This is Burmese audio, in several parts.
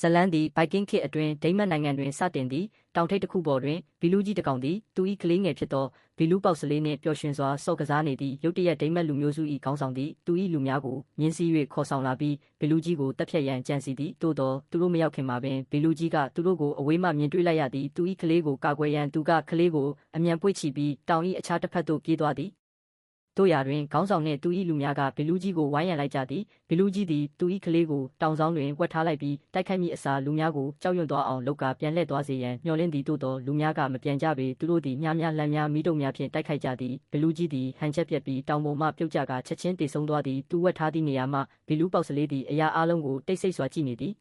ဇလန်းသည်ဘိုက်ကင်းခေတ်အတွင်းဒိန်းမတ်နိုင်ငံတွင်စတင်သည့်တောင်ထိပ်တစ်ခုပေါ်တွင်ဘီလူးကြီးတစ်ကောင်သည်သူ၏ကလေးငယ်ဖြစ်သောဘီလူးပေါက်စလေးနှင့်ပျော်ရွှင်စွာဆော့ကစားနေသည့်ရုတ်တရက်ဒိန်းမတ်လူမျိုးစု၏ခေါင်းဆောင်သည်သူ၏လူများကိုမြင်းစည်း၍ခေါ်ဆောင်လာပြီးဘီလူးကြီးကိုတပ်ဖြတ်ရန်ကြံစီသည်သို့သောသူတို့မရောက်ခင်မှာပင်ဘီလူးကြီးကသူတို့ကိုအဝေးမှမြင်တွေ့လိုက်ရသည်သူ၏ကလေးကိုကာကွယ်ရန်သူကကလေးကိုအမြန်ပွေ့ချပြီးတောင်၏အခြားတစ်ဖက်သို့ပြေးသွားသည်တို့ရာတွင်ခေါင်းဆောင်နှင့်သူ၏လူများကဘီလူးကြီးကိုဝိုင်းရန်လိုက်ကြသည်ဘီလူးကြီးသည်သူ၏ကလေးကိုတောင်ဆောင်တွင်ဝှက်ထားလိုက်ပြီးတိုက်ခိုက်မိအစားလူများကိုကြောက်ရွံ့သွားအောင်လုပ်ကာပြန်လှည့်သွားစေရန်မျှော်လင့်သည်သို့သောလူများကမပြန်ကြပေသူတို့သည်မြားများလမ်းများမိတုံများဖြင့်တိုက်ခိုက်ကြသည်ဘီလူးကြီးသည်ဟန်ချက်ပြက်ပြီးတောင်ပေါ်မှပြုတ်ကျကာချက်ချင်းတေဆုံးသွားသည်သူဝှက်ထားသည့်နေရာမှဘီလူးပေါက်စလေးသည်အရာအလုံးကိုတိတ်ဆိတ်စွာကြည့်နေသည်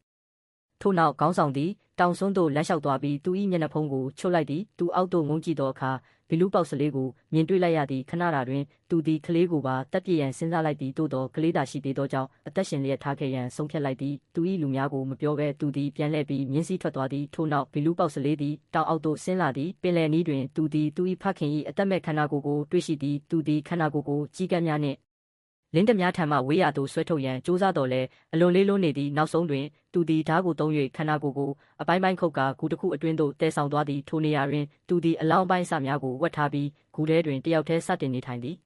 ထို့နောက်ခေါင်းဆောင်သည်တောင်စွန်းသို့လမ်းလျှောက်သွားပြီးသူ၏မျက်နှာဖုံးကိုချွတ်လိုက်သည်သူအောက်သို့ငုံကြည့်သောအခါဘီလူးပေါက်စလေးကိုမြင်တွေ့လိုက်ရသည်ခဏတာတွင်သူသည်ကလေးကိုပါတပ်ပြည့်ရန်စဉ်းစားလိုက်သည်သို့သောကလေးသာရှိသေးသောကြောင့်အသက်ရှင်လျက်ထားခဲ့ရန်ဆုံးဖြတ်လိုက်သည်သူ၏လူများကိုမပြောဘဲသူသည်ပြန်လှည့်ပြီးမြင်းစည်းထွက်သွားသည်ထို့နောက်ဘီလူးပေါက်စလေးသည်တောင်အောက်သို့ဆင်းလာသည်ပင်လယ်နီးတွင်သူသည်သူ၏ဖခင်၏အသက်မဲ့ခန္ဓာကိုယ်ကိုတွေ့ရှိသည်သူသည်ခန္ဓာကိုယ်ကိုကြီးကပ်များနှင့်လင်းတများထံမှဝေးရာသို့ဆွဲထုတ်ရန်ကြိုးစားတော်လဲအလွန်လေးလုံးနေသည်နောက်ဆုံးတွင်သူသည်ဓားကိုသုံး၍ခန္ဓာကိုယ်ကိုအပိုင်းပိုင်းခုတ်ကာဂူတစ်ခုအတွင်းသို့တည်ဆောင်သွားသည်ထိုနေရာတွင်သူသည်အလောင်းပိုင်းအစများကိုဝတ်ထားပြီးဂူထဲတွင်တယောက်တည်းစတင်နေထိုင်သည်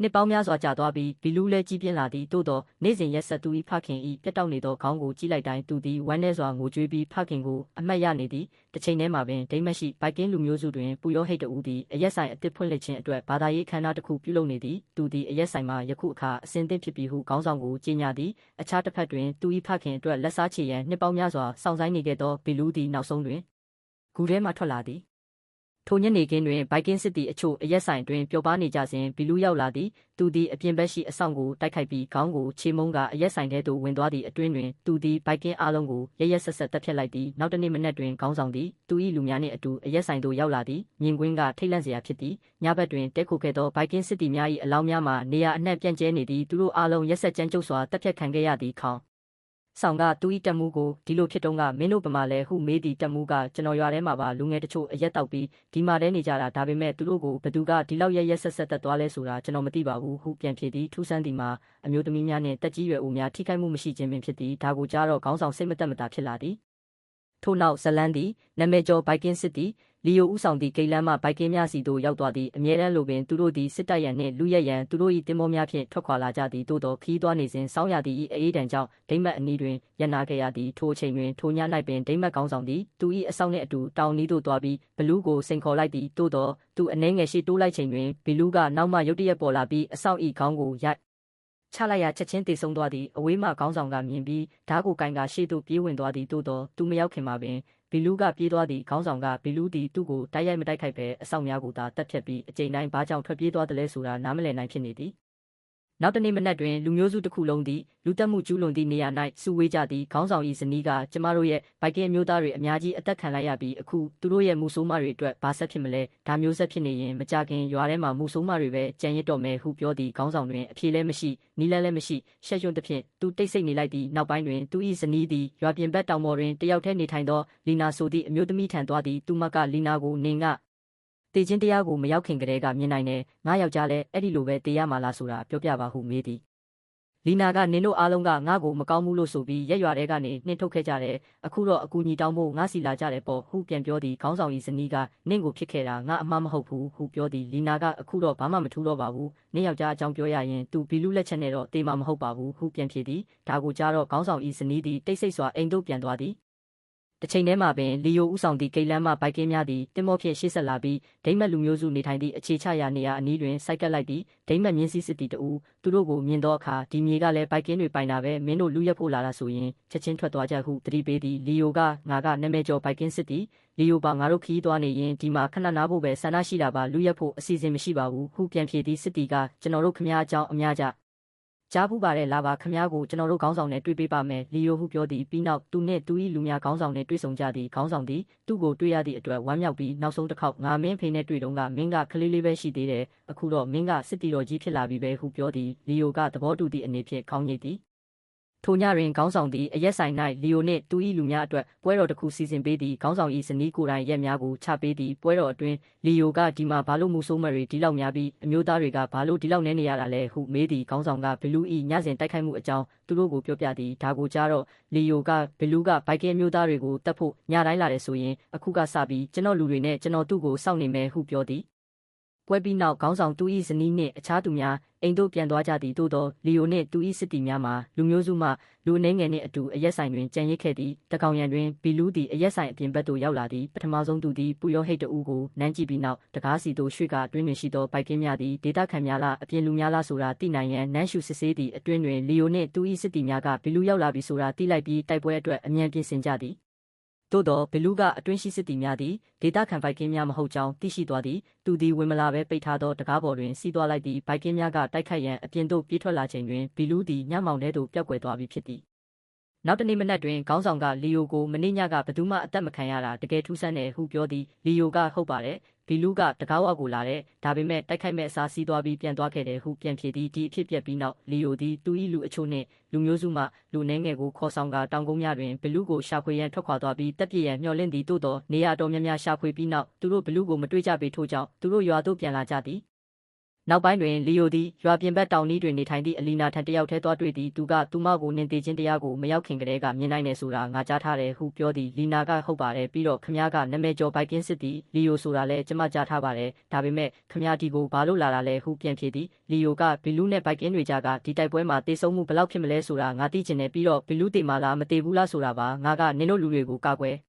နှစ်ပေါင်းများစွာကြာသွားပြီးဘီလူးလဲကြီးပြင်းလာသည်သို့သောနေ့စဉ်ရက်ဆက်သူ၏ဖခင်၏ပြတ်တောက်နေသောခေါင်းကိုကြည့်လိုက်တိုင်းသူသည်ဝမ်းနည်းစွာငိုကြွေးပြီးဖခင်ကိုအမှတ်ရနေသည်တစ်ချိန်တည်းမှာပင်ဒိန်းမတ်ရှိဘိုက်ကင်းလူမျိုးစုတွင်ပူရောဟိတ်တဦးသည်အရက်ဆိုင်အသစ်ဖွင့်လှစ်ခြင်းအတွက်ဘာသာရေးအခမ်းအနားတစ်ခုပြုလုပ်နေသည်သူသည်အရက်ဆိုင်မှာယခုအခါအစဉ်သင့်ဖြစ်ပြီဟုခေါင်းဆောင်ကိုကြေညာသည်အခြားတစ်ဖက်တွင်သူ၏ဖခင်အတွက်လက်စားချေရန်နှစ်ပေါင်းများစွာစောင့်ဆိုင်းနေခဲ့သောဘီလူးသည်နောက်ဆုံးတွင်ဂူထဲမှထွက်လာသည်ထိုညနေခင်းတွင်ဘိုက်ကင်းစစ်သည်အချို့အရက်ဆိုင်တွင်ပျော်ပါနေကြစဉ်ဘီလူးရောက်လာသည်သူသည်အပြင်ဘက်ရှိအဆောင်ကိုတိုက်ခိုက်ပြီးခေါင်းကိုချေမုန်းကအရက်ဆိုင်ထဲသို့ဝင်သွားသည့်အတွင်းတွင်သူသည်ဘိုက်ကင်းအားလုံးကိုရက်ရက်ဆက်ဆက်တပ်ဖြတ်လိုက်သည်နောက်တစ်နေ့မနက်တွင်ခေါင်းဆောင်သည်သူ၏လူများနှင့်အတူအရက်ဆိုင်သို့ရောက်လာသည်မြင်ကွင်းကထိတ်လန့်စရာဖြစ်သည်ညဘက်တွင်တဲခိုခဲ့သောဘိုက်ကင်းစစ်သည်များ၏အလောင်းများမှာနေရာအနှံ့ပြန့်ကျဲနေသည်သူတို့အားလုံးရက်ဆက်ကြမ်းကြုတ်စွာတပ်ဖြတ်ခံခဲ့ရသည်ခေါင်းဆောင်ကသူ၏တက်မှုကိုဒီလိုဖြစ်တုန်းကမင်းတို့ဗမာလဲဟုမေးသည်တက်မှုကကျွန်တော်ရွာထဲမှာပါလူငယ်တချို့အရက်တောက်ပြီးဒီမှာတဲနေကြတာဒါပေမဲ့သူတို့ကိုဘသူကဒီလောက်ရက်ဆက်ဆက်တက်သွားလဲဆိုတာကျွန်တော်မသိပါဘူးဟုပြန်ဖြေသည်ထူးဆန်းသည်မှာအမျိုးသမီးများနှင့်တက်ကြီးရွယ်အိုများထိခိုက်မှုမရှိခြင်းပင်ဖြစ်သည်ဒါကိုကြားတော့ခေါင်းဆောင်စိတ်မသက်မသာဖြစ်လာသည်ထို့နောက်ဇလန်းသည်နာမည်ကျော်ဘိုက်ကင်းစစ်သည်လီယိုဦးဆောင်သည့်ဂိတ်လမ်းမှဘိုက်ကင်းများစီသို့ရောက်သွားသည်အမြဲတမ်းလိုပင်သူတို့သည်စစ်တပ်ရန်နှင့်လူရက်ရန်သူတို့၏တင်မောများဖြင့်ထွက်ခွာလာကြသည်သို့သောခီးသွားနေစဉ်စောင်းရသည်၏အေးတံကြောင့်ဒိမ့်မတ်အနီးတွင်ရပ်နာခဲ့ရသည်ထိုအချိန်တွင်ထိုည၌ပင်ဒိမ့်မတ်ကောင်းဆောင်သည်သူ၏အဆောင်နှင့်အတူတောင်နီးသို့သွားပြီးဘလူးကိုစိန်ခေါ်လိုက်သည်သို့သောသူအနှဲငယ်ရှိတိုးလိုက်ချိန်တွင်ဘီလူးကနောက်မှရုတ်တရက်ပေါ်လာပြီးအဆောင်၏ခေါင်းကိုရိုက်ချလိုက်ရချက်ချင်းတေဆုံးသွားသည်အဝေးမှခေါင်းဆောင်ကမြင်ပြီးဓားကိုကင်ကရှေ့သို့ပြေးဝင်သွားသည်သို့သောသူမရောက်ခင်မှာပင်ဘီလူးကပြေးသွားသည်ခေါင်းဆောင်ကဘီလူးသည်သူ့ကိုတိုက်ရိုက်မတိုက်ခိုက်ဘဲအဆောင်များကိုသာတပ်ဖြတ်ပြီးအကြိမ်တိုင်းဘာကြောင့်ထွက်ပြေးသွားတယ်လဲဆိုတာနားမလည်နိုင်ဖြစ်နေသည်နောက်တနေ့မနက်တွင်လူမျိုးစုတစ်ခုလုံးသည်လူတက်မှုကျူးလွန်သည့်နေရာ၌စုဝေးကြသည်ခေါင်းဆောင်၏ဇနီးကကျမတို့ရဲ့ဘိုက်ကင်းမျိုးသားတွေအများကြီးအသက်ခံလိုက်ရပြီးအခုသူတို့ရဲ့မူဆိုးမတွေအတွက်ဘာဆက်ဖြစ်မလဲဒါမျိုးဆက်ဖြစ်နေရင်မကြခင်ရွာထဲမှာမူဆိုးမတွေပဲကြံရစ်တော့မယ်ဟုပြောသည်ခေါင်းဆောင်တွင်အဖြေလည်းမရှိနီးလည်းမရှိရှက်ရွံ့သဖြင့်သူတိတ်ဆိတ်နေလိုက်သည်နောက်ပိုင်းတွင်သူ၏ဇနီးသည်ရွာပြင်ဘက်တောင်ပေါ်တွင်တယောက်တည်းနေထိုင်သောလီနာဆိုသည့်အမျိုးသမီးထံသွားသည်သူမကလီနာကိုနေငါတေချင်းတရားကိုမရောက်ခင်ကတည်းကမြင်နိုင်တယ်ငါယောက်ျားလည်းအဲ့ဒီလိုပဲတေးရမှာလားဆိုတာပြောပြပါဟုမေးသည်လီနာကနင်တို့အားလုံးကငါ့ကိုမကောင်းဘူးလို့ဆိုပြီးရက်ရွာထဲကနေနှင်ထုတ်ခဲ့ကြတယ်အခုတော့အကူအညီတောင်းဖို့ငါစီလာကြတယ်ပေါ့ဟုပြန်ပြောသည်ခေါင်းဆောင်၏ဇနီးကနင့်ကိုဖြစ်ခဲ့တာငါအမှားမဟုတ်ဘူးဟုပြောသည်လီနာကအခုတော့ဘာမှမထူးတော့ပါဘူးနင့်ယောက်ျားအကြောင်းပြောရရင်သူဘီလူးလက်ချက်နဲ့တော့တေးမှာမဟုတ်ပါဘူးဟုပြန်ဖြေသည်ဒါကိုကြားတော့ခေါင်းဆောင်၏ဇနီးသည်တိတ်ဆိတ်စွာအိမ်သို့ပြန်သွားသည်တစ်ချိန်တည်းမှာပင်လီယိုဦးဆောင်သည့်ဂိတ်လမ်းမှဘိုက်ကင်းများသည်တင်မောဖြင့်ရှေ့ဆက်လာပြီးဒိမ့်မတ်လူမျိုးစုနေထိုင်သည့်အခြေချရာနေရာအနီးတွင်စိုက်ကပ်လိုက်ပြီးဒိမ့်မတ်မြင်းစည်းစစ်တီတဦးသူတို့ကိုမြင်သောအခါဒီမြေကလည်းဘိုက်ကင်းတွေပိုင်တာပဲမင်းတို့လူရက်ဖို့လာတာဆိုရင်ချက်ချင်းထွက်သွားကြဟုသတိပေးသည်လီယိုကငါကနာမည်ကျော်ဘိုက်ကင်းစစ်တီလီယိုပါငါတို့ခီးသွားနေရင်ဒီမှာခဏနားဖို့ပဲဆန္ဒရှိတာပါလူရက်ဖို့အစီအစဉ်မရှိပါဘူးဟုပြန်ဖြေသည်စစ်တီကကျွန်တော်တို့ခမည်းအကြောင်းအများကြကြားဖူးပါတယ်လာပါခမည်းကိုကျွန်တော်တို့ခေါင်းဆောင်နဲ့တွေ့ပေးပါမယ်လီယိုဟုပြောသည်ပြီးနောက်သူနှင့်သူ၏လူများခေါင်းဆောင်နဲ့တွေ့ဆုံကြသည်ခေါင်းဆောင်သည်သူ့ကိုတွေ့ရသည့်အတွက်ဝမ်းမြောက်ပြီးနောက်ဆုံးတစ်ခေါက်ငါမင်းဖေနဲ့တွေ့တုန်းကမင်းကကလေးလေးပဲရှိသေးတယ်အခုတော့မင်းကစစ်တီတော်ကြီးဖြစ်လာပြီပဲဟုပြောသည်လီယိုကသဘောတူသည့်အနေဖြင့်ခေါင်းညိတ်သည် ထိုညတွင်ခေါင်းဆောင်သည်အရက်ဆိုင်၌လီယိုနှင့်သူ၏လူများအတွက်ပွဲတော်တစ်ခုစီစဉ်ပေးသည်ခေါင်းဆောင်၏ဇနီးကိုယ်တိုင်ရက်များကိုချပေးသည်ပွဲတော်အတွင်းလီယိုကဒီမှာဘာလို့မူဆိုးမတွေဒီလောက်များပြီးအမျိုးသားတွေကဘာလို့ဒီလောက်နဲနေရတာလဲဟုမေးသည်ခေါင်းဆောင်ကဘလူး၏ညစဉ်တိုက်ခိုက်မှုအကြောင်းသူတို့ကိုပြောပြသည်ဒါကိုကြားတော့လီယိုကဘလူးကဘိုက်ကင်းမျိုးသားတွေကိုတတ်ဖို့ညတိုင်းလာတယ်ဆိုရင်အခုကစပြီးကျွန်တော်လူတွေနဲ့ကျွန်တော်သူ့ကိုစောင့်နေမယ်ဟုပြောသည်ပွဲပြီးနောက်ခေါင်းဆောင်သူ၏ဇနီးနှင့်အခြားသူများအိမ်သို့ပြန်သွားကြသည်သို့သောလီယိုနှင့်သူ၏စစ်တီများမှာလူမျိုးစုမှလူအနှဲငယ်နှင့်အတူအရက်ဆိုင်တွင်ကြံရစ်ခဲ့သည်တကောင်ရံတွင်ဘီလူးသည်အရက်ဆိုင်အပြင်ဘက်သို့ရောက်လာသည်ပထမဆုံးသူသည်ပူရောဟိတ်တဦးကိုနမ်းကြည့်ပြီးနောက်တကားစီသို့ရွှေ့ကအတွင်းတွင်ရှိသောဘိုက်ကင်းများသည်ဒေသခံများလားအပြင်လူများလားဆိုတာသိနိုင်ရန်နမ်းရှုစစ်ဆေးသည့်အတွင်းတွင်လီယိုနှင့်သူ၏စစ်တီများကဘီလူးရောက်လာပြီဆိုတာသိလိုက်ပြီးတိုက်ပွဲအတွက်အမြန်ပြင်ဆင်ကြသည်သို့သောဘလူးကအတွင်းရှိစစ်တီများသည်ဒေတာခံဘိုက်ကင်းများမဟုတ်ကြောင်းသိရှိသွားသည်သူသည်ဝင်မလာဘဲပိတ်ထားသောတကားပေါ်တွင်စီးသွားလိုက်သည်ဘိုက်ကင်းများကတိုက်ခိုက်ရန်အပြင်သို့ပြေးထွက်လာချိန်တွင်ဘလူးသည်ညမောင်ထဲသို့ပျောက်ကွယ်သွားပြီဖြစ်သည်နောက်တနေ့မနက်တွင်ခေါင်းဆောင်ကလီယိုကိုမနေ့ညကဘသူမှအသက်မခံရတာတကယ်ထူးဆန်းတယ်ဟုပြောသည်လီယိုကဟုတ်ပါတယ်ဘီလူးကတကားဝကိုလာတဲ့ဒါပေမဲ့တိုက်ခိုက်မဲ့အစားစီးသွားပြီးပြန်သွားခဲ့တယ်ဟုပြန်ဖြေသည်ဒီအဖြစ်ပြက်ပြီးနောက်လီယိုသည်သူ၏လူအချို့နှင့်လူမျိုးစုမှလူနှဲငယ်ကိုခေါ်ဆောင်ကတောင်ကုန်းများတွင်ဘလူးကိုရှာဖွေရန်ထွက်ခွာသွားပြီးတပ်ပြည့်ရန်မျှော်လင့်သည်သို့သောနေရာတော်များများရှာဖွေပြီးနောက်သူတို့ဘလူးကိုမတွေ့ကြပေထို့ကြောင့်သူတို့ရွာသို့ပြန်လာကြသည်နောက်ပိုင်းတွင်လီယိုသည်ရွာပြင်ဘက်တောင်နီးတွင်နေထိုင်သည့်အလီနာထံတယောက်ထဲသွားတွေ့သည်သူကသူမကိုနင်သေးခြင်းတရားကိုမရောက်ခင်ကတည်းကမြင်နိုင်တယ်ဆိုတာငါကြားထားတယ်ဟုပြောသည်လီနာကဟုတ်ပါတယ်ပြီးတော့ခမ ्या ကနာမည်ကျော်ဘိုက်ကင်းစစ်သည်လီယိုဆိုတာလဲကျမကြားထားပါတယ်ဒါပေမဲ့ခမ ्या ဒီကိုဘာလို့လာတာလဲဟုပြန်ဖြေသည်လီယိုကဘီလူးနဲ့ဘိုက်ကင်းတွေကြားကဒီတိုက်ပွဲမှာတေဆုံးမှုဘယ်လောက်ဖြစ်မလဲဆိုတာငါသိချင်တယ်ပြီးတော့ဘီလူးတေမာလားမတေဘူးလားဆိုတာပါငါကနင်တို့လူတွေကိုကာကွယ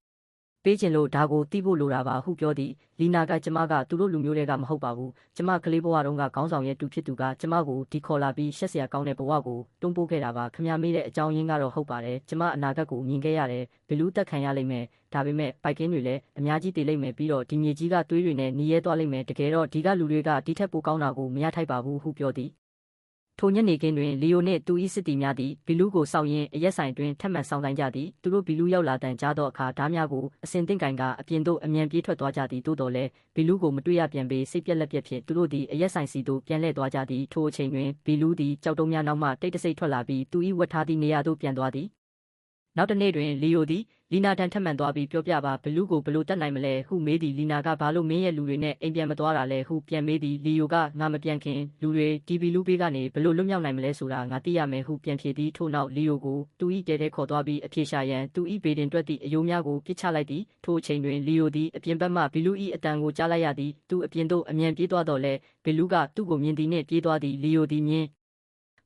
်ပေးခြင်းလို့ဒါကိုသိဖို့လိုတာပါဟုပြောသည်လီနာကကျမကသူတို့လူမျိုးတွေကမဟုတ်ပါဘူးကျမကလေးဘဝတုန်းကခေါင်းဆောင်ရဲ့တူဖြစ်သူကကျမကိုဒီခေါ်လာပြီးရှက်စရာကောင်းတဲ့ဘဝကိုတွန်းပို့ခဲ့တာပါခမ ्या မေးတဲ့အကြောင်းရင်းကတော့ဟုတ်ပါတယ်ကျမအနာဂတ်ကိုမြင်ခဲ့ရတယ်ဘလူးတက်ခံရလိမ့်မယ်ဒါပေမဲ့ဘိုက်ကင်းတွေလည်းအများကြီးတည်လိမ့်မယ်ပြီးတော့ဒီမြေကြီးကသွေးတွေနဲ့ညီရဲသွားလိမ့်မယ်တကယ်တော့ဒီကလူတွေကဒီထက်ပိုကောင်းတာကိုမရထိုက်ပါဘူးဟုပြောသည်ထိုညနေခင်းတွင်လီယိုနှင့်သူ၏စစ်တီများသည်ဘီလူးကိုစောင့်ရင်းအရက်ဆိုင်တွင်ထပ်မံဆောင်ဆိုင်ကြသည်သူတို့ဘီလူးရောက်လာတန်ကြားသောအခါဓားများကိုအစင်သင့်ကင်ကအပြင်သို့အမြန်ပြေးထွက်သွားကြသည်သို့တော်လည်းဘီလူးကိုမတွေ့ရပြန်ပေစိတ်ပြက်လက်ပြက်ဖြင့်သူတို့သည်အရက်ဆိုင်စီသို့ပြန်လှည့်သွားကြသည်ထိုအချိန်တွင်ဘီလူးသည်ကြောက်တုံးများနောက်မှတိတ်တဆိတ်ထွက်လာပြီးသူ၏ဝတ်ထားသည့်နေရာသို့ပြန်သွားသည်နောက်တနေ့တွင်လီယိုသည်လီနာတန်ထပ်မံသွားပြီးပြောပြပါဘလူးကိုဘလို့တတ်နိုင်မလဲဟုမေးသည်လီနာကဘာလို့မင်းရဲ့လူတွေနဲ့အိမ်ပြန်မသွားတာလဲဟုပြန်မေးသည်လီယိုကငါမပြန်ခင်လူတွေဒီဘီလူးဘေးကနေဘလို့လွတ်မြောက်နိုင်မလဲဆိုတာငါသိရမယ်ဟုပြန်ဖြေသည်ထို့နောက်လီယိုကိုသူ၏တဲထဲခေါ်သွားပြီးအပြေရှာရန်သူ၏ဘေးတင်တွက်သည့်အယိုးများကိုပစ်ချလိုက်သည်ထိုအချိန်တွင်လီယိုသည်အပြင်ဘက်မှဘီလူး၏အတန်ကိုကြားလိုက်ရသည်သူအပြင်သို့အမြန်ပြေးသွားတော့လဲဘီလူးကသူ့ကိုမြင်သည်နှင့်ပြေးသွားသည်လီယိုသည်မြင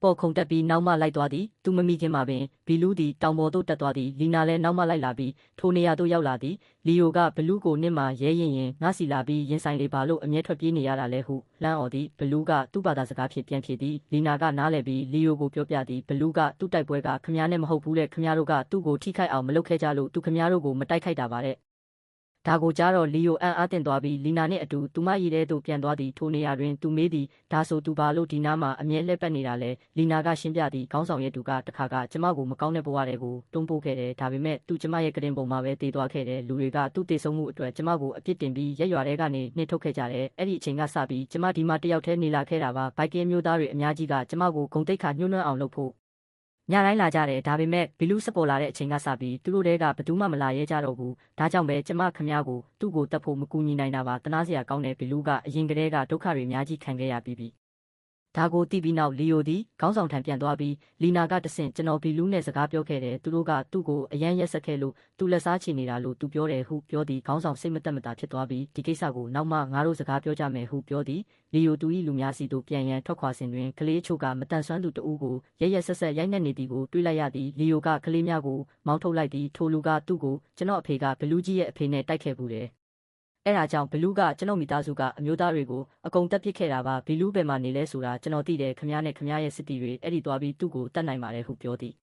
်ပေါ်ခုန်တက်ပြီးနောက်မှလိုက်သွားသည်သူမမိခင်မှာပင်ဘီလူးသည်တောင်ပေါ်သို့တက်သွားသည်လီနာလည်းနောက်မှလိုက်လာပြီးထိုနေရာသို့ရောက်လာသည်လီယိုကဘလူးကိုနစ်မှရဲရင်ငါစီလာပြီးရင်ဆိုင်လေပါလို့အမြဲထွက်ပြေးနေရတာလဲဟုလှမ်းអော်သည်ဘလူးကသူ့ဘာသာစကားဖြင့်ပြန်ဖြေသည်လီနာကနားလည်ပြီးလီယိုကိုပြောပြသည်ဘလူးကသူ့တိုက်ပွဲကခမ ्या နဲ့မဟုတ်ဘူးလေခမ ्या တို့ကသူ့ကိုထိခိုက်အောင်မလုပ်ခဲ့ကြလို့သူခမ ्या တို့ကိုမတိုက်ခိုက်တာပါတဲ့ဒါကိုကြားတော့လီယိုအံ့အားသင့်သွားပြီးလီနာနှင့်အတူသူမရည်ထဲသို့ပြန်သွားသည်ထိုနေရာတွင်သူမေးသည်ဒါဆိုသူဘာလို့ဒီနားမှာအမြဲလှည့်ပတ်နေတာလဲလီနာကရှင်းပြသည်ခေါင်းဆောင်ရဲ့သူကတခါကကျမကိုမကောင်းတဲ့ဘဝတွေကိုတွန်းပို့ခဲ့တယ်ဒါပေမဲ့သူကျမရဲ့ကတင်ပုံမှာပဲတည်သွားခဲ့တယ်လူတွေကသူ့တည်ဆုံမှုအတွက်ကျမကိုအပြစ်တင်ပြီးရက်ရွာထဲကနေနှင်ထုတ်ခဲ့ကြတယ်အဲ့ဒီအချိန်ကစပြီးကျမဒီမှာတယောက်တည်းနေလာခဲ့တာပါဘိုက်ကင်းမျိုးသားတွေအများကြီးကကျမကိုဂုံတိတ်ခါညှိုးနှွမ်းအောင်လုပ်ဖို့ညတိုင်းလာကြတယ်ဒါပေမဲ့ဘီလူးစပေါ်လာတဲ့အချိန်ကစပြီးသူတို့တွေကဘသူမှမလာရဲကြတော့ဘူးဒါကြောင့်ပဲကျမခမ ्या ကိုသူ့ကိုတတ်ဖို့မကူညီနိုင်တာပါတနာစရာကောင်းတဲ့ဘီလူးကအရင်ကတည်းကဒုက္ခတွေအများကြီးခံခဲ့ရပြီးပြီဒါကိုသိပြီးနောက်လီယိုသည်ခေါင်းဆောင်ထံပြန်သွားပြီးလီနာကတဆင့်ကျွန်တော်ဘီလူးနဲ့စကားပြောခဲ့တယ်သူတို့ကသူ့ကိုအယမ်းရက်ဆက်ခဲ့လို့သူလက်စားချီနေတာလို့သူပြောတယ်ဟုပြောသည်ခေါင်းဆောင်စိတ်မသက်မသာဖြစ်သွားပြီးဒီကိစ္စကိုနောက်မှငါတို့စကားပြောကြမယ်ဟုပြောသည်လီယိုသူ၏လူများစီသို့ပြန်ရန်ထွက်ခွာစဉ်တွင်ကလေးချို့ကမတန်ဆွမ်းသူတဦးကိုရက်ဆက်ဆက်ရိုက်နှက်နေသည်ကိုတွေ့လိုက်ရသည်လီယိုကကလေးများကိုမောင်းထုတ်လိုက်သည်ထိုလူကသူ့ကိုကျွန်တော်အဖေကဘလူးကြီးရဲ့အဖေနဲ့တိုက်ခဲ့ဘူးတယ်အဲ့ဒါကြောင့်ဘလူးကကျွန်တော်မိသားစုကအမျိုးသားတွေကိုအကုန်တက်ပစ်ခဲ့တာပါဘီလူးဘယ်မှာနေလဲဆိုတာကျွန်တော်သိတယ်ခမ ्या နဲ့ခမ ्या ရဲ့စစ်တီတွေအဲ့ဒီသွားပြီးသူ့ကိုတတ်နိုင်ပါတယ်ဟုပြောသည်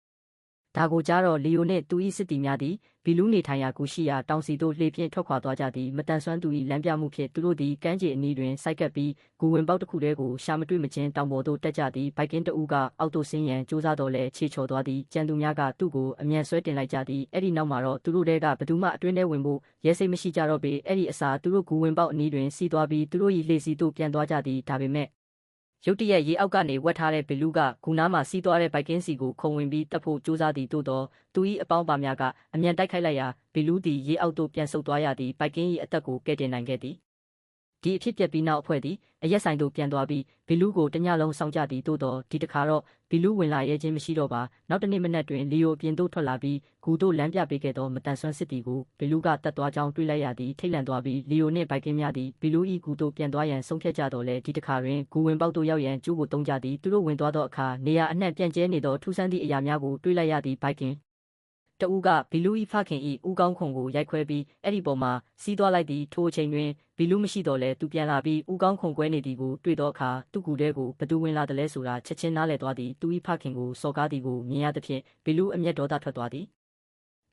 ဒါကိုကြားတော့လီယိုနှင့်သူ၏စစ်တီများသည်ဘီလူးနေထိုင်ရာကူရှိရာတောင်စီသို့လှေဖြင့်ထွက်ခွာသွားကြသည်မတန်ဆွမ်းသူ၏လမ်းပြမှုဖြင့်သူတို့သည်ကမ်းခြေအနီးတွင်စိုက်ကပ်ပြီးဂူဝင်ပေါက်တစ်ခုတည်းကိုရှာမတွေ့မချင်းတောင်ပေါ်သို့တက်ကြသည်ဘိုက်ကင်းတအူးကအောက်သို့ဆင်းရန်ကြိုးစားတော့လဲခြေချော်သွားသည်ကြံသူများကသူ့ကိုအမြန်ဆွဲတင်လိုက်ကြသည်အဲ့ဒီနောက်မှာတော့သူတို့တွေကဘသူမှအတွင်းထဲဝင်ဖို့ရဲစိတ်မရှိကြတော့ပေအဲ့ဒီအစားသူတို့ဂူဝင်ပေါက်အနီးတွင်စီးသွားပြီးသူတို့၏လှေစီသို့ပြန်သွားကြသည်ဒါပေမဲ့ ရုတ်တရက်ရေအောက်ကနေဝက်ထားတဲ့ဘီလူးကဂူနားမှာစီးသွားတဲ့ဘိုက်ကင်းစီကိုခုံဝင်ပြီးတပ်ဖို့ကြိုးစားသည်သို့သောသူ၏အပေါင်းပါများကအမြန်တိုက်ခိုက်လိုက်ရာဘီလူးသည်ရေအောက်သို့ပြန်ဆုတ်သွားရသည်ဘိုက်ကင်း၏အသက်ကိုကယ်တင်နိုင်ခဲ့သည်ဒီအဖြစ်ပြက်ပြီးနောက်အဖွဲ့သည်အရက်ဆိုင်သို့ပြန်သွားပြီးဘီလူးကိုတညလုံးစောင့်ကြသည်သို့သောဒီတစ်ခါတော့ဘီလူးဝင်လာရဲခြင်းမရှိတော့ပါနောက်တစ်နေ့မနက်တွင်လီယိုအပြင်သို့ထွက်လာပြီးဂူသို့လမ်းပြပေးခဲ့သောမတန်ဆွမ်းစစ်တီကိုဘီလူးကတတ်သွားကြောင်းတွေးလိုက်ရသည်ထိတ်လန့်သွားပြီးလီယိုနှင့်ဘိုက်ကင်းများသည်ဘီလူး၏ဂူသို့ပြန်သွားရန်ဆုံးဖြတ်ကြတော့လေဒီတစ်ခါတွင်ဂူဝင်ပေါက်သို့ရောက်ရန်ကျိုးကိုတုံးကြသည်သူတို့ဝင်သွားသောအခါနေရာအနှံ့ပြန့်ကျဲနေသောထူးဆန်းသည့်အရာများကိုတွေးလိုက်ရသည်ဘိုက်ကင်းတဦးကဘီလူး၏ဖခင်၏ဦးကောင်းခွန်ကိုရိုက်ခွဲပြီးအဲ့ဒီပေါ်မှာစီးသွားလိုက်သည်ထိုအချိန်တွင်ဘီလူးမရှိတော့လဲသူပြန်လာပြီးဦးကောင်းခွန်ကွဲနေသည်ကိုတွေ့သောအခါသူ့ကူထဲကိုဘသူဝင်လာတယ်လဲဆိုတာချက်ချင်းနားလည်သွားသည်သူ၏ဖခင်ကိုစော်ကားသည်ကိုမြင်ရသဖြင့်ဘီလူးအမျက်ဒေါသထွက်သွားသည်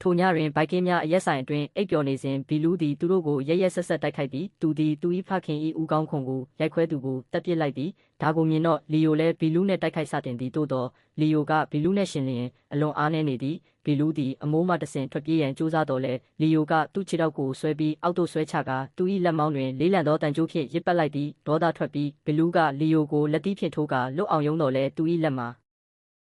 ထိုညတွင်ဘိုက်ကင်းများအရက်ဆိုင်အတွင်းအိပ်ပျော်နေစဉ်ဘီလူးသည်သူတို့ကိုရက်ရက်ဆက်ဆက်တိုက်ခိုက်ပြီးသူသည်သူ၏ဖခင်၏ဦးကောင်းခွန်ကိုရိုက်ခွဲသူကိုတပ်ပစ်လိုက်သည်ဒါကိုမြင်တော့လီယိုလည်းဘီလူးနှင့်တိုက်ခိုက်စတင်သည်သို့သောလီယိုကဘီလူးနှင့်ရှင်လျင်အလွန်အားနည်းနေသည်ဘီလူးသည်အမိုးမှတဆင့်ထွက်ပြေးရန်ကြိုးစားတော်လဲလီယိုကသူ့ခြေထောက်ကိုဆွဲပြီးအောက်သို့ဆွဲချကာသူ၏လက်မောင်းတွင်လေးလံသောတန်ကြိုးဖြင့်ရစ်ပတ်လိုက်သည်ဒေါသထွက်ပြီးဘီလူးကလီယိုကိုလက်သီးဖြင့်ထိုးကာလွတ်အောင်ယုံတော်လဲသူ၏လက်မှာ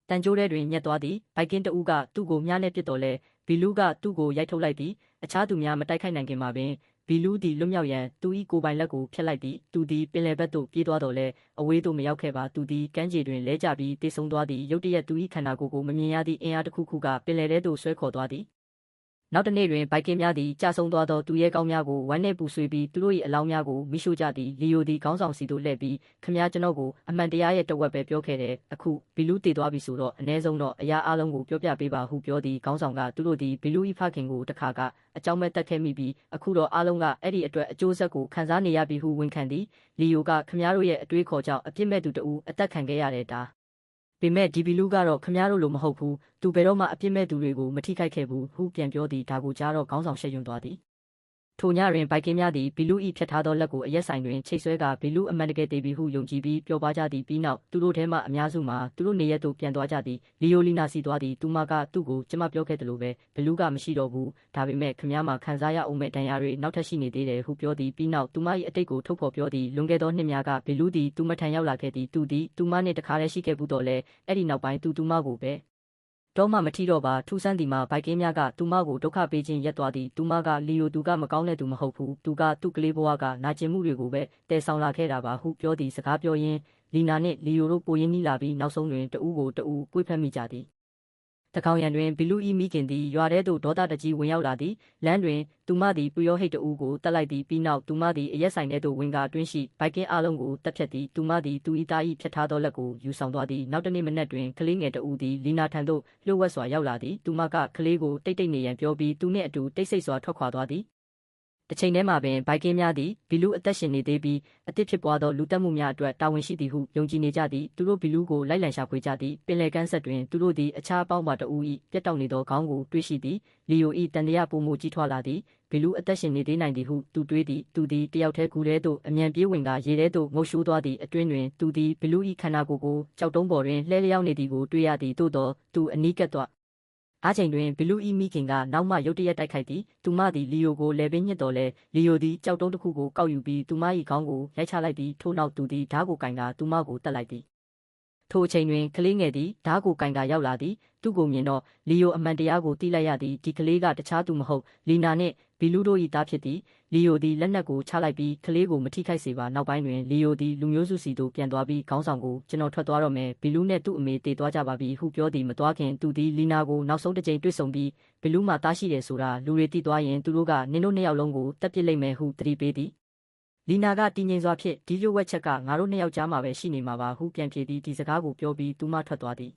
တန်ကြိုးထဲတွင်ညက်သွားသည်ဘိုက်ကင်းတဦးကသူ့ကိုမြားနဲ့ပစ်တော်လဲဘီလူးကသူ့ကိုရိုက်ထုတ်လိုက်သည်အခြားသူများမတိုက်ခိုက်နိုင်ခင်မှာပင်ဘီလူးသည်လွတ်မြောက်ရန်သူ၏ကိုယ်ပိုင်လက်ကိုဖျက်လိုက်သည်သူသည်ပင်လယ်ဘက်သို့ပြေးသွားတော်လဲအဝေးသို့မရောက်ခဲ့ပါသူသည်ကမ်းခြေတွင်လဲကျပြီးတေဆုံသွားသည်ရုတ်တရက်သူ၏ခန္ဓာကိုယ်ကိုမမြင်ရသည့်အင်အားတစ်ခုခုကပင်လယ်ထဲသို့ဆွဲခေါ်သွားသည်နောက်တစ်နေ့တွင်ဘိုက်ကင်းများသည်ကြာဆုံးသွားသောသူရဲကောင်းများကိုဝမ်းနှင့်ပူဆွေးပြီးသူတို့၏အလောင်းများကိုမိရှို့ကြသည်လီယိုသည်ခေါင်းဆောင်စီသို့လှည့်ပြီးခမည်းကျွန်တော်ကိုအမှန်တရားရဲ့တဝက်ပဲပြောခဲ့တယ်အခုဘီလူးတည်သွားပြီဆိုတော့အ ਨੇ ဆုံးတော့အရာအလုံးကိုပြောပြပေးပါဟုပြောသည်ခေါင်းဆောင်ကသူတို့သည်ဘီလူး၏ဖခင်ကိုတခါကအကြောင်းမဲ့တက်ခဲ့မိပြီးအခုတော့အလုံးကအဲ့ဒီအတွက်အကျိုးဆက်ကိုခံစားနေရပြီဟုဝန်ခံသည်လီယိုကခမည်းတို့ရဲ့အတွေးခေါ်ကြောင့်အပြစ်မဲ့သူတဦးအသက်ခံခဲ့ရတဲ့ဒါပေမဲ့ဒီဘီလူးကတော့ခမည်းတို့လိုမဟုတ်ဘူးသူဘယ်တော့မှအပြစ်မဲ့သူတွေကိုမထိခိုက်ခဲ့ဘူးဟုပြန်ပြောသည်ဒါကိုကြားတော့ခေါင်းဆောင်ရှက်ရွံ့သွားသည်ထိုညတွင်ဘိုက်ကင်းများသည်ဘီလူး၏ဖြတ်ထားသောလက်ကိုအရက်ဆိုင်တွင်ချိတ်ဆွဲကာဘီလူးအမှန်တကယ်တည်ပြီးဟုယုံကြည်ပြီးပျော်ပါကြသည်ပြီးနောက်သူတို့ထဲမှအများစုမှာသူတို့နေရက်သို့ပြန်သွားကြသည်လီယိုလီနာစီသွားသည်သူမကသူ့ကိုကျမပြောခဲ့တယ်လို့ပဲဘီလူးကမရှိတော့ဘူးဒါပေမဲ့ခမည်းမှာခံစားရအောင်မဲ့ဒဏ်ရာတွေနောက်ထပ်ရှိနေသေးတယ်ဟုပြောသည်ပြီးနောက်သူမ၏အတိတ်ကိုထုတ်ဖော်ပြောသည်လွန်ခဲ့သောနှစ်များကဘီလူးသည်သူမထံရောက်လာခဲ့သည်သူသည်သူမနှင့်တခါတည်းရှိခဲ့ဘူးတော့လဲအဲ့ဒီနောက်ပိုင်းသူမကိုပဲတော့မှမထီတော့ပါထူးဆန်းသည်မှာဘိုက်ကင်းများကသူမကိုဒုက္ခပေးခြင်းရက်သွားသည်သူမကလီယိုသူကမကောင်းတဲ့သူမဟုတ်ဘူးသူကသူ့ကလေးဘဝကနာကျင်မှုတွေကိုပဲတည်ဆောင်လာခဲ့တာပါဟုပြောသည်စကားပြောရင်းလီနာနှင့်လီယိုတို့ပိုရင်းနှီးလာပြီးနောက်ဆုံးတွင်တဦးကိုတဦးပွေ့ဖက်မိကြသည်တကောင်ရံတွင်ဘီလူး၏မိခင်သည်ရွာထဲသို့ဒေါသတကြီးဝင်ရောက်လာသည်လမ်းတွင်သူမသည်ပျော်ဟိတ်တဦးကိုတက်လိုက်သည်ပြီးနောက်သူမသည်အရက်ဆိုင်ထဲသို့ဝင်ကာအတွင်းရှိဘိုက်ကင်းအလုံးကိုတက်ဖြတ်သည်သူမသည်သူ၏သား၏ဖြတ်ထားသောလက်ကိုယူဆောင်သွားသည်နောက်တစ်နေ့မနက်တွင်ကလေးငယ်တဦးသည်လီနာထံသို့လျှို့ဝှက်စွာရောက်လာသည်သူမကကလေးကိုတိတ်နေရန်ပြောပြီးသူနှင့်အတူတိတ်ဆိတ်စွာထွက်ခွာသွားသည်တစ်ချိန်တည်းမှာပင်ဘိုက်ကင်းများသည်ဘီလူးအသက်ရှင်နေသေးပြီးအသစ်ဖြစ်ပွားသောလူတက်မှုများအတွက်တာဝန်ရှိသည်ဟုယုံကြည်နေကြသည်သူတို့ဘီလူးကိုလိုက်လံရှာဖွေကြသည်ပင်လယ်ကမ်းဆက်တွင်သူတို့သည်အခြားအပေါင်းပါတဦး၏ပြတ်တောက်နေသောခေါင်းကိုတွေ့ရှိသည်လီယို၏တန်တရားပုံမူကြီးထွားလာသည်ဘီလူးအသက်ရှင်နေသေးနိုင်သည်ဟုသူတွေးသည်သူသည်တယောက်တည်းကူထဲသို့အမြန်ပြေးဝင်ကာရေထဲသို့ငုတ်ရှိုးသွားသည်အတွင်းတွင်သူသည်ဘီလူး၏ခန္ဓာကိုယ်ကိုကြောက်တုံးပေါ်တွင်လှဲလျောင်းနေသည်ကိုတွေ့ရသည်သို့သောသူအနီးကပ်သွားအားချိန်တွင်ဘီလူး၏မိခင်ကနောက်မှရုတ်တရက်တိုက်ခိုက်သည်သူမသည်လီယိုကိုလဲပင်ညစ်တော်လဲလီယိုသည်ကြောက်တုံးတစ်ခုကိုကောက်ယူပြီးသူမ၏ခေါင်းကိုရိုက်ချလိုက်သည်ထို့နောက်သူသည်ဓားကိုကင်ကာသူမကိုတက်လိုက်သည်ထိုအချိန်တွင်ကလေးငယ်သည်ဓားကိုကင်ကာရောက်လာသည်သူ့ကိုမြင်တော့လီယိုအမှန်တရားကိုသိလိုက်ရသည်ဒီကလေးကတခြားသူမဟုတ်လီနာနှင့်ဘီလူးတို့၏သားဖြစ်သည်လီယိုသည်လက်နက်ကိုချလိုက်ပြီးကလေးကိုမထိခိုက်စေပါနောက်ပိုင်းတွင်လီယိုသည်လူမျိုးစုစီသို့ပြန်သွားပြီးခေါင်းဆောင်ကိုကျွန်တော်ထွက်သွားတော့မယ်ဘီလူးနှင့်သူ့အမေတည်သွားကြပါပြီဟုပြောသည်မသွားခင်သူသည်လီနာကိုနောက်ဆုံးတစ်ကြိမ်တွေ့ဆုံပြီးဘီလူးမှာသားရှိတယ်ဆိုတာလူတွေသိသွားရင်သူတို့ကနင်တို့နှစ်ယောက်လုံးကိုတပ်ပစ်လိုက်မယ်ဟုသတိပေးသည်လီနာကတည်ငြိမ်စွာဖြင့်ဒီလျှို့ဝှက်ချက်ကငါတို့နှစ်ယောက်ကြားမှာပဲရှိနေမှာပါဟုပြန်ပြေးပြီးဒီစကားကိုပြောပြီးသူမထွက်သွားသည်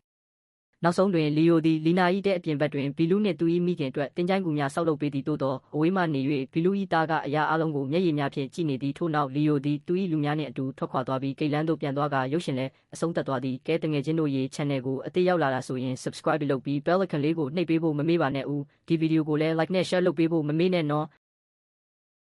နောက်ဆုံးတွင်လီယိုသည်လီနာ၏တဲ့အပြင်ဘက်တွင်ဘီလူးနှင့်သူ၏မိခင်အတွက်တင်ကြိုင်ကူများဆောက်လုပ်ပေးသည်သို့သောအဝေးမှနေ၍ဘီလူး၏သားကအရာအလုံးကိုမျက်ရည်များဖြင့်ကြည့်နေသည်ထို့နောက်လီယိုသည်သူ၏လူများနှင့်အတူထွက်ခွာသွားပြီးကိတ်လန်းသို့ပြန်သွားကာရုပ်ရှင်လည်းအဆုံးသတ်သွားသည်ကဲတငယ်ချင်းတို့ရေ channel ကိုအသေးရောက်လာတာဆိုရင် subscribe လုပ်ပြီး bell icon လေးကိုနှိပ်ပေးဖို့မမေ့ပါနဲ့ဦးဒီဗီဒီယိုကိုလည်း like နဲ့ share လုပ်ပေးဖို့မမေ့နဲ့နော်